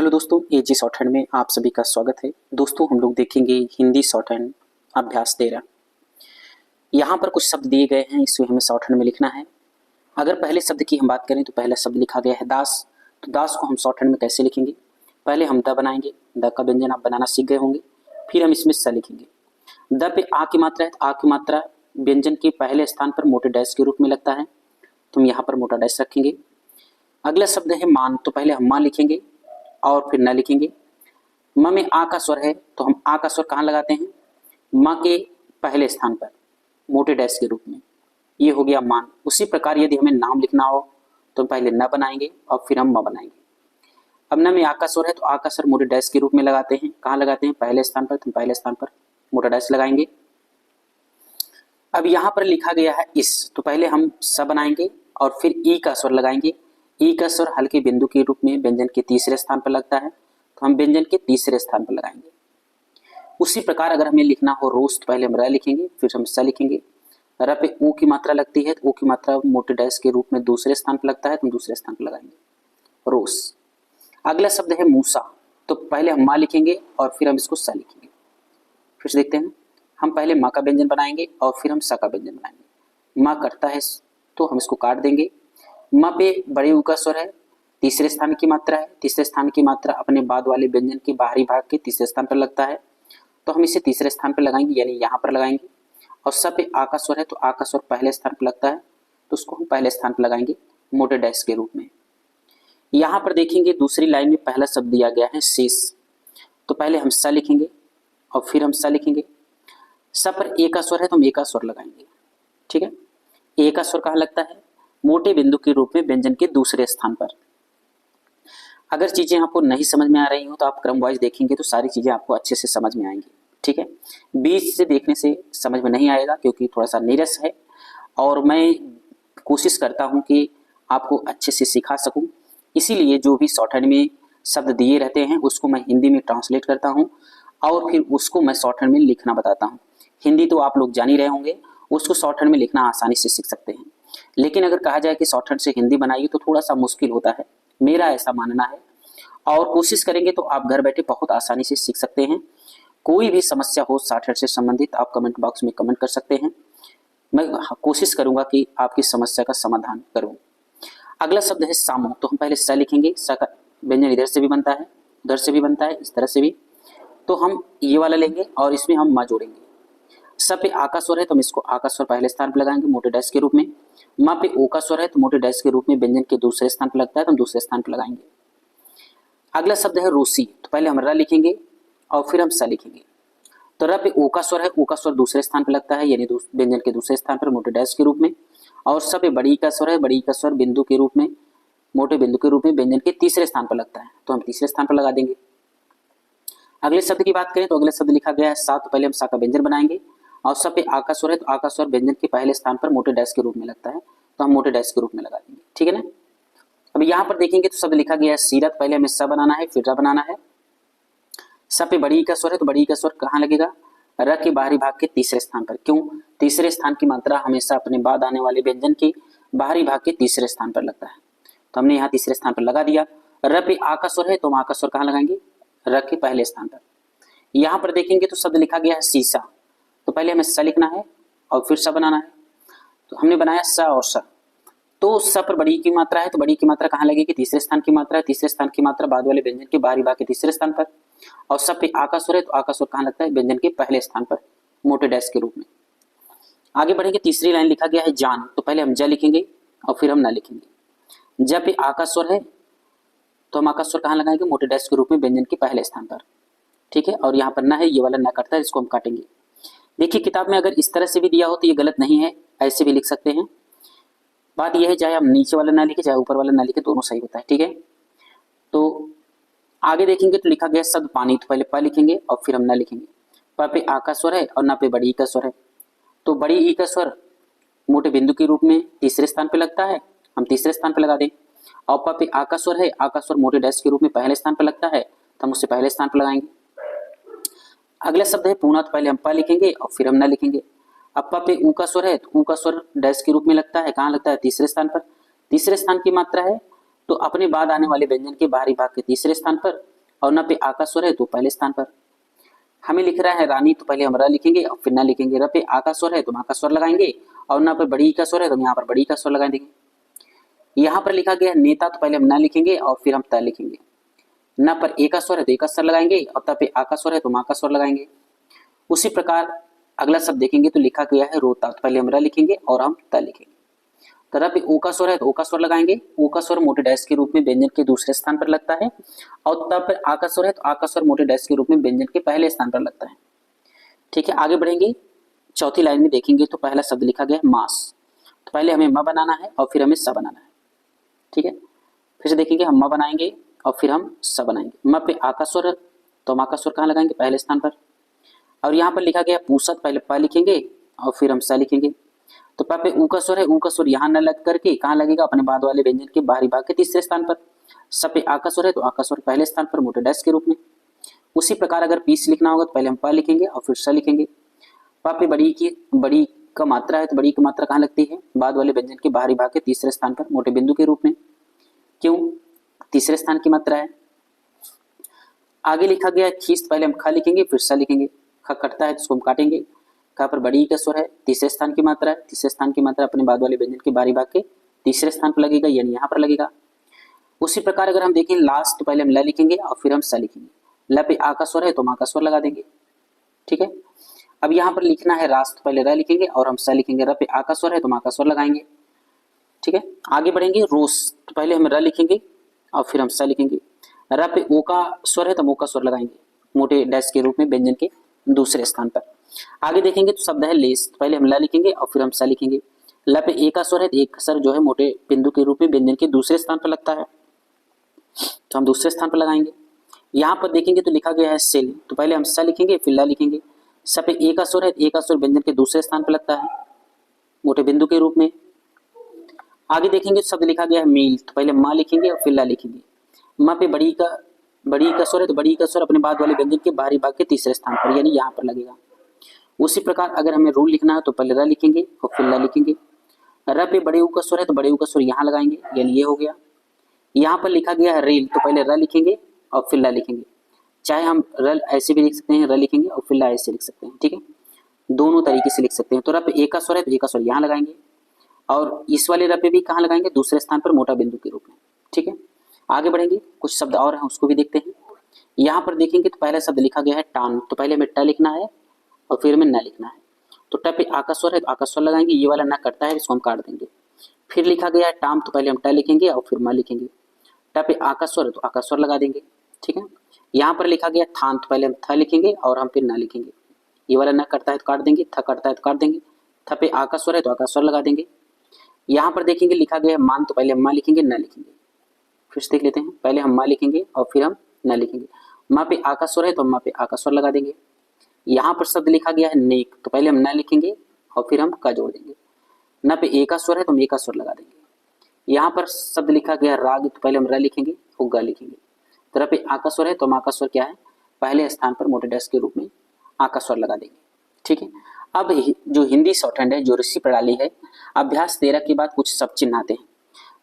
Hello दोस्तों, एजी short hand में आप सभी का स्वागत है। दोस्तों हम लोग देखेंगे हिंदी शॉर्ट हैंड अभ्यास 13। यहाँ पर कुछ शब्द दिए गए हैं, इसको हमें शॉर्ट हैंड में लिखना है। अगर पहले शब्द की हम बात करें तो पहला शब्द लिखा गया है दास। तो दास को हम शॉर्ट हैंड में कैसे लिखेंगे? पहले हम द बनाएंगे। द का व्यंजन आप बनाना सीख गए होंगे। फिर हम इसमें स लिखेंगे। द पे आ की मात्रा है तो आ की मात्रा व्यंजन के पहले स्थान पर मोटे डैश के रूप में लगता है, तो हम यहाँ पर मोटा डैश रखेंगे। अगला शब्द है मान, तो पहले हम मान लिखेंगे और फिर न लिखेंगे। म में आ का स्वर है तो हम आ का स्वर कहाँ लगाते हैं? म के पहले स्थान पर मोटे डैश के रूप में। ये हो गया मान। उसी प्रकार यदि हमें नाम लिखना हो तो हम पहले न बनाएंगे और फिर हम म बनाएंगे। अब न में आ का स्वर है तो आ का स्वर मोटे डैश के रूप में लगाते हैं। कहाँ लगाते हैं? पहले स्थान पर, तो हम पहले स्थान पर मोटा डैश लगाएंगे। अब यहाँ पर लिखा गया है इस, तो पहले हम स बनाएंगे और फिर ई का स्वर लगाएंगे। ई का स्वर हल्के बिंदु के रूप में व्यंजन के तीसरे स्थान पर लगता है, तो हम व्यंजन के तीसरे स्थान पर लगाएंगे। उसी प्रकार अगर हमें लिखना हो रोज तो पहले हम र लिखेंगे, फिर हम स लिखेंगे। र पे ऊ की मात्रा लगती है तो ऊ की मात्रा मोटे डैश के रूप में दूसरे स्थान पर लगता है, तो हम दूसरे स्थान पर लगाएंगे रोज। अगला शब्द है मूसा, तो पहले हम माँ लिखेंगे और फिर हम इसको स लिखेंगे। फिर से देखते हैं, हम पहले माँ का व्यंजन बनाएंगे और फिर हम स का व्यंजन बनाएंगे। माँ कटता है तो हम इसको काट देंगे। म पे बड़े ऊ का स्वर है, तीसरे स्थान की मात्रा है। तीसरे स्थान की मात्रा अपने बाद वाले व्यंजन के बाहरी भाग के तीसरे स्थान पर लगता है, तो हम इसे तीसरे स्थान पर लगाएंगे, यानी यहाँ पर लगाएंगे। और स पे आ का स्वर है तो आ का स्वर पहले स्थान पर लगता है, तो उसको हम पहले स्थान पर लगाएंगे मोटे डैश के रूप में। यहाँ पर देखेंगे दूसरी लाइन में पहला शब्द दिया गया है शेष, तो पहले हम स लिखेंगे और फिर हम स लिखेंगे। स पर ए का स्वर है तो हम ए का स्वर लगाएंगे। ठीक है, ए का स्वर कहाँ लगता है? मोटे बिंदु के रूप में व्यंजन के दूसरे स्थान पर। अगर चीजें आपको नहीं समझ में आ रही हो तो आप क्रम वाइज देखेंगे तो सारी चीजें आपको अच्छे से समझ में आएंगी। ठीक है, बीच से देखने से समझ में नहीं आएगा क्योंकि थोड़ा सा नीरस है, और मैं कोशिश करता हूं कि आपको अच्छे से सिखा सकूं। इसीलिए जो भी शॉर्ट हैंड में शब्द दिए रहते हैं उसको मैं हिंदी में ट्रांसलेट करता हूं और फिर उसको मैं शॉर्ट हैंड में लिखना बताता हूं। हिंदी तो आप लोग जान ही रहे होंगे, उसको शॉर्ट हैंड में लिखना आसानी से सीख सकते हैं। लेकिन अगर कहा जाए कि शॉर्ट हैंड से हिंदी बनाइए तो थोड़ा सा मुश्किल होता है, मेरा ऐसा मानना है। और कोशिश करेंगे तो आप घर बैठे बहुत आसानी से सीख सकते हैं। कोई भी समस्या हो शॉर्ट हैंड से संबंधित आप कमेंट बॉक्स में कमेंट कर सकते हैं। मैं कोशिश करूंगा कि आपकी समस्या का समाधान करूं। अगला शब्द है सामो, तो हम पहले स लिखेंगे। स का व्यंजन इधर से भी बनता है, उधर से भी बनता है, इस तरह से भी, तो हम ये वाला लेंगे और इसमें हम म जोड़ेंगे। स पे आ का स्वर है तो हम इसको आ का स्वर पहले स्थान पर लगाएंगे मोटे डैश के रूप में। म पे ओ का स्वर है तो मोटे डैश के रूप में व्यंजन के दूसरे स्थान पर लगता है, तो हम दूसरे स्थान पर लगाएंगे। अगला शब्द है रूसी, तो पहले हम र लिखेंगे और फिर हम स लिखेंगे। तो र पे ओ का स्वर है, ओ का स्वर दूसरे स्थान पर लगता है, यानी व्यंजन के दूसरे स्थान पर मोटे डैश के रूप में। और स पे बड़ी का स्वर है, बड़ी का स्वर बिंदु के रूप में, मोटे बिंदु के रूप में व्यंजन के तीसरे स्थान पर लगता है, तो हम तीसरे स्थान पर लगा देंगे। अगले शब्द की बात करें तो अगले शब्द लिखा गया है सा, तो पहले हम सा का व्यंजन बनाएंगे। और स पे आ का स्वर है तो आ का स्वर व्यंजन के पहले स्थान पर मोटे डैश के रूप में लगता है, तो हम मोटे डैश के रूप में लगा देंगे। ठीक है ना। अब यहाँ पर देखेंगे तो शब्द लिखा गया है सीरत, पहले हमें स बनाना है फिर र बनाना है। स पे बड़ी का स्वर है तो बड़ी का स्वर कहाँ लगेगा? र के बाहरी भाग के तीसरे स्थान पर। क्यों? तीसरे स्थान की मात्रा हमेशा अपने बाद आने वाले व्यंजन के बाहरी भाग के तीसरे स्थान पर लगता है, तो हमने यहाँ तीसरे स्थान पर लगा दिया। र पे आ का स्वर है तो हम आ का स्वर कहाँ लगाएंगे? र के पहले स्थान पर। यहाँ पर देखेंगे तो शब्द लिखा गया है शीशा, तो पहले हमें स लिखना है और फिर स बनाना है, तो हमने बनाया स और स। तो स पर बड़ी की मात्रा है तो बड़ी की मात्रा कहाँ लगेगी? तीसरे स्थान की मात्रा है, तीसरे स्थान की मात्रा बाद वाले व्यंजन के बाहरी भाग के तीसरे स्थान पर। और स पे आ का स्वर है तो आ का स्वर कहाँ लगता है? व्यंजन के पहले स्थान पर मोटे डैश के रूप में। आगे बढ़ेंगे, तीसरी लाइन लिखा गया है जान, तो पहले हम ज लिखेंगे और फिर हम न लिखेंगे। ज पे आ का स्वर है तो हम आ का स्वर कहाँ लगाएंगे? मोटे डैश के रूप में व्यंजन के पहले स्थान पर। ठीक है, और यहाँ पर न है, ये वाला न कटता है, इसको हम काटेंगे। देखिए किताब में अगर इस तरह से भी दिया हो तो ये गलत नहीं है, ऐसे भी लिख सकते हैं। बात यह है चाहे हम नीचे वाला ना लिखे चाहे ऊपर वाला ना लिखे, दोनों सही होता है। ठीक है, तो आगे देखेंगे तो लिखा गया शब्द पानी, तो पहले प लिखेंगे और फिर हम न लिखेंगे। प पे आ का स्वर है और न पे बड़ी ई का स्वर है, तो बड़ी ई का स्वर मोटे बिंदु के रूप में तीसरे स्थान पे लगता है, हम तीसरे स्थान पे लगा दें। और प पे आ का स्वर है, आ का स्वर मोटे डैश के रूप में पहले स्थान पर लगता है, तो हम उससे पहले स्थान पर लगाएंगे। अगला शब्द है पूना, तो पहले हम प लिखेंगे और फिर हम न लिखेंगे। अब प पे ऊ का स्वर है तो ऊ का स्वर डैश के रूप में लगता है, कहाँ लगता है? तीसरे स्थान पर। तीसरे स्थान की मात्रा है तो अपने बाद आने वाले व्यंजन के बाहरी भाग के तीसरे स्थान पर, और न पे आ का स्वर है तो पहले स्थान पर। हमें लिख रहा है रानी, तो पहले हम र लिखेंगे और फिर ना लिखेंगे। र पे आ का स्वर है तो मा का स्वर लगाएंगे, और न पे बड़ी का स्वर है तो यहाँ पर बड़ी का स्वर लगा देंगे। यहाँ पर लिखा गया नेता, तो पहले हम ना लिखेंगे और फिर हम त लिखेंगे। न पर ए का स्वर है तो ए का स्वर लगाएंगे, और त पे आ का स्वर है तो मा का स्वर लगाएंगे। उसी प्रकार अगला शब्द देखेंगे तो लिखा गया है रोता, तो पहले हम र लिखेंगे और हम त लिखेंगे। तो र पे ओ का स्वर है तो ओ का स्वर लगाएंगे। ओ का स्वर मोटे डैश के रूप में व्यंजन के दूसरे स्थान पर लगता है, और त पर आ का स्वर है तो आ का स्वर मोटे डैश के रूप में व्यंजन के पहले स्थान पर लगता है। ठीक है, आगे बढ़ेंगे। चौथी लाइन में देखेंगे तो पहला शब्द लिखा गया है मास, तो पहले हमें म बनाना है और फिर हमें स बनाना है। ठीक है, फिर से देखेंगे, हम म बनाएंगे और फिर हम स बनाएंगे। म पे आ का स्वर तो मा का स्वर कहाँ लगाएंगे? पहले स्थान पर। और यहाँ पर लिखा गया पूसत, पहले प लिखेंगे और फिर हम स लिखेंगे। तो प पे ऊ का स्वर है, ऊ का स्वर यहाँ न लग करके कहाँ लगेगा? अपने बाद वाले व्यंजन के बाहरी भाग के तीसरे स्थान पर। स पे आ का स्वर है तो आ का स्वर पहले स्थान पर मोटे डैश के रूप में। उसी प्रकार अगर पीस लिखना होगा तो पहले हम प लिखेंगे और फिर स लिखेंगे। प पे बड़ी का मात्रा है तो बड़ी की मात्रा कहाँ लगती है? बाद वाले व्यंजन के बाहरी भाग के तीसरे स्थान पर मोटे बिंदु के रूप में। क्यों? तीसरे स्थान की मात्रा है। आगे लिखा गया खीस, पहले हम ख लिखेंगे फिर स लिखेंगे। ख कटता है तो उसको हम काटेंगे। ख पर बड़ी का स्वर है, तीसरे स्थान की मात्रा है। तीसरे स्थान की मात्रा अपने बाद वाले व्यंजन के बाहरी भाग के तीसरे स्थान पर लगेगा, यानी यहाँ पर लगेगा। उसी प्रकार अगर हम देखें लास्ट, तो पहले हम ल लिखेंगे और फिर हम स लिखेंगे। ल पे आ का स्वर है तो मा का स्वर लगा देंगे। ठीक है, अब यहाँ पर लिखना है रास, तो पहले र लिखेंगे और हम स लिखेंगे। र पे आ का स्वर है तो मा का स्वर लगाएंगे। ठीक है, आगे बढ़ेंगे। रोस, तो पहले हम र लिखेंगे और फिर हम स लिखेंगे। र पे ओ का स्वर है तो मो का स्वर लगाएंगे, मोटे डैश के रूप में व्यंजन के दूसरे स्थान पर। आगे देखेंगे तो शब्द है लेस, तो पहले हम ल लिखेंगे और फिर हम स लिखेंगे। ल पे ए का स्वर है तो एक स्वर जो है मोटे बिंदु के रूप में व्यंजन के दूसरे स्थान पर लगता है, तो हम दूसरे स्थान पर लगाएंगे। यहाँ पर देखेंगे तो लिखा गया है सेल, तो पहले हम स लिखेंगे फिर ल लिखेंगे। स पे ए का स्वर है, ए का स्वर व्यंजन के दूसरे स्थान पर लगता है मोटे बिंदु के रूप में। आगे देखेंगे तो शब्द लिखा गया है मील, तो पहले मा लिखेंगे और फिर ला लिखेंगे। म पे बड़ी का स्वर है तो बड़ी का स्वर अपने बाद वाले व्यंजन के बाहरी भाग के तीसरे स्थान पर, यानी यहाँ पर लगेगा। उसी प्रकार अगर हमें रूल लिखना है तो पहले र लिखेंगे और फिर ला लिखेंगे। र पे बड़े ऊ का स्वर है तो बड़े ऊ का स्वर यहाँ लगाएंगे, यानी ये हो गया। यहाँ पर लिखा गया है रेल, तो पहले र लिखेंगे और फिर ला लिखेंगे। चाहे हम र ऐसे भी लिख सकते हैं, र लिखेंगे और फिर ला ऐसे लिख सकते हैं। ठीक है, दोनों तरीके से लिख सकते हैं। तो र पे ए का स्वर है तो ए का स्वर यहाँ लगाएंगे, और इस वाले र पे भी कहाँ लगाएंगे? दूसरे स्थान पर मोटा बिंदु के रूप में। ठीक है, आगे बढ़ेंगे। कुछ शब्द और हैं उसको भी देखते हैं। यहाँ पर देखेंगे तो पहला शब्द लिखा गया है टान, तो पहले हमें ट लिखना है और फिर हमें न लिखना है। तो ट पे आ का स्वर है तो आ का स्वर लगाएंगे, ये वाला न कटता है इसको हम काट देंगे। फिर लिखा गया है टाम, तो पहले हम ट लिखेंगे और फिर म लिखेंगे। ट पे आ का स्वर है तो आ का स्वर लगा देंगे। ठीक है, यहाँ पर लिखा गया थान, तो पहले हम थ लिखेंगे और हम फिर न लिखेंगे। ये वाला न कटता है तो काट देंगे, थ कटता है तो काट देंगे। थ पे आ का स्वर है तो आ का स्वर लगा देंगे। यहाँ पर देखेंगे लिखा गया है मान, तो पहले हम मा लिखेंगे न लिखेंगे। फिर से देख लेते हैं, पहले हम मा लिखेंगे और फिर हम न लिखेंगे। मा पे आ का स्वर है तो मा पे आ का स्वर लगा देंगे। यहाँ पर शब्द लिखा गया है नेक, तो पहले हम न लिखेंगे और फिर हम का जोड़ देंगे। न पे ए का स्वर है तो मे का स्वर लगा देंगे। यहाँ पर शब्द लिखा गया है राग, तो पहले हम र लिखेंगे और ग लिखेंगे। तो र पे आ का स्वर है तो मा का स्वर क्या है? पहले स्थान पर मोटे डैश के रूप में आ का स्वर लगा देंगे। ठीक है, अब जो हिंदी शॉर्टहैंड है, जो ऋषि प्रणाली है, अभ्यास 13 के बाद कुछ सब चिन्ह आते हैं।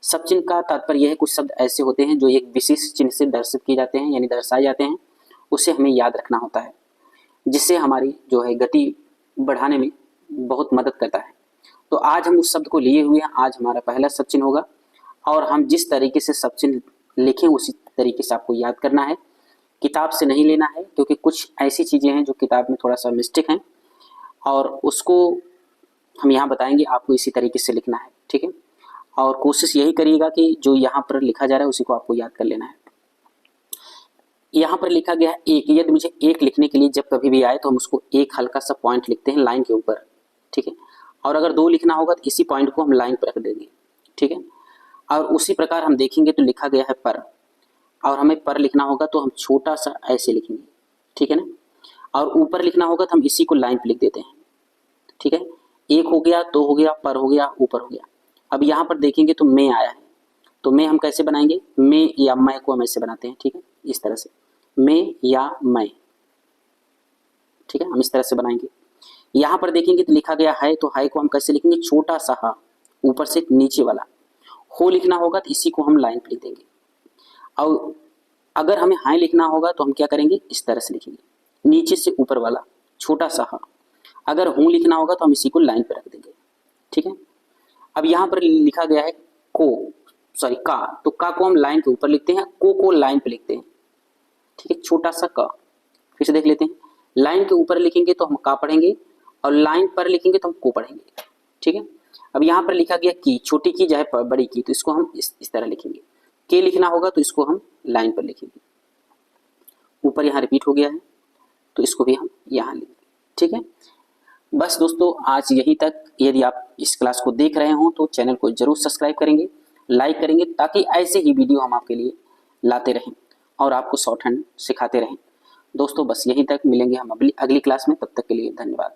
सब चिन्ह का तात्पर्य यह है, कुछ शब्द ऐसे होते हैं जो एक विशेष चिन्ह से दर्शित किए जाते हैं, यानी दर्शाए जाते हैं, उसे हमें याद रखना होता है, जिससे हमारी जो है गति बढ़ाने में बहुत मदद करता है। तो आज हम उस शब्द को लिए हुए हैं। आज हमारा पहला सब चिन्ह होगा, और हम जिस तरीके से सब चिन्ह लिखें उसी तरीके से आपको याद करना है। किताब से नहीं लेना है, क्योंकि कुछ ऐसी चीज़ें हैं जो किताब में थोड़ा सा मिस्टेक हैं, और उसको हम यहाँ बताएंगे, आपको इसी तरीके से लिखना है। ठीक है, और कोशिश यही करिएगा कि जो यहाँ पर लिखा जा रहा है उसी को आपको याद कर लेना है। यहाँ पर लिखा गया है एक, यदि मुझे एक लिखने के लिए जब कभी भी आए तो हम उसको एक हल्का सा पॉइंट लिखते हैं लाइन के ऊपर। ठीक है, और अगर 2 लिखना होगा तो इसी पॉइंट को हम लाइन पर रख देंगे। ठीक है, और उसी प्रकार हम देखेंगे तो लिखा गया है पर, और हमें पर लिखना होगा तो हम छोटा सा ऐसे लिखेंगे। ठीक है ना, और ऊपर लिखना होगा तो हम इसी को लाइन पर लिख देते हैं। ठीक है, एक हो गया, 2 हो गया, पर हो गया, ऊपर हो गया। अब यहाँ पर देखेंगे तो मैं आया है, तो मैं हम कैसे बनाएंगे? मैं या मैं को हम ऐसे बनाते हैं। ठीक है, इस तरह से मैं या मैं। ठीक है, हम इस तरह से बनाएंगे। यहाँ पर देखेंगे तो लिखा गया है, तो है को हम कैसे लिखेंगे? छोटा सा हा, ऊपर से नीचे वाला। हो लिखना होगा तो इसी को हम लाइन पे लिख देंगे, और अगर हमें हाई लिखना होगा तो हम क्या करेंगे, इस तरह से लिखेंगे, नीचे से ऊपर वाला छोटा सा हा। अगर हूँ लिखना होगा तो हम इसी को लाइन पे रख देंगे, ठीक है। अब यहाँ पर लिखा गया है का, तो का को हम लाइन के ऊपर लिखते हैं, को लाइन पे लिखते हैं, ठीक है, छोटा सा का। फिर से देख लेते हैं, लाइन के ऊपर लिखेंगे तो हम का पढ़ेंगे, और लाइन पर लिखेंगे तो हम को पढ़ेंगे, ठीक है। अब यहाँ पर लिखा गया की, छोटी की चाहे बड़ी की, तो इसको हम इस तरह लिखेंगे। के लिखना होगा तो इसको हम लाइन पर लिखेंगे, ऊपर यहाँ रिपीट हो गया है तो इसको भी हम यहाँ लिखेंगे, ठीक है। बस दोस्तों आज यहीं तक। यदि आप इस क्लास को देख रहे हो तो चैनल को जरूर सब्सक्राइब करेंगे, लाइक करेंगे, ताकि ऐसे ही वीडियो हम आपके लिए लाते रहें और आपको शॉर्ट हैंड सिखाते रहें। दोस्तों बस यहीं तक, मिलेंगे हम अगली क्लास में, तब तक के लिए धन्यवाद।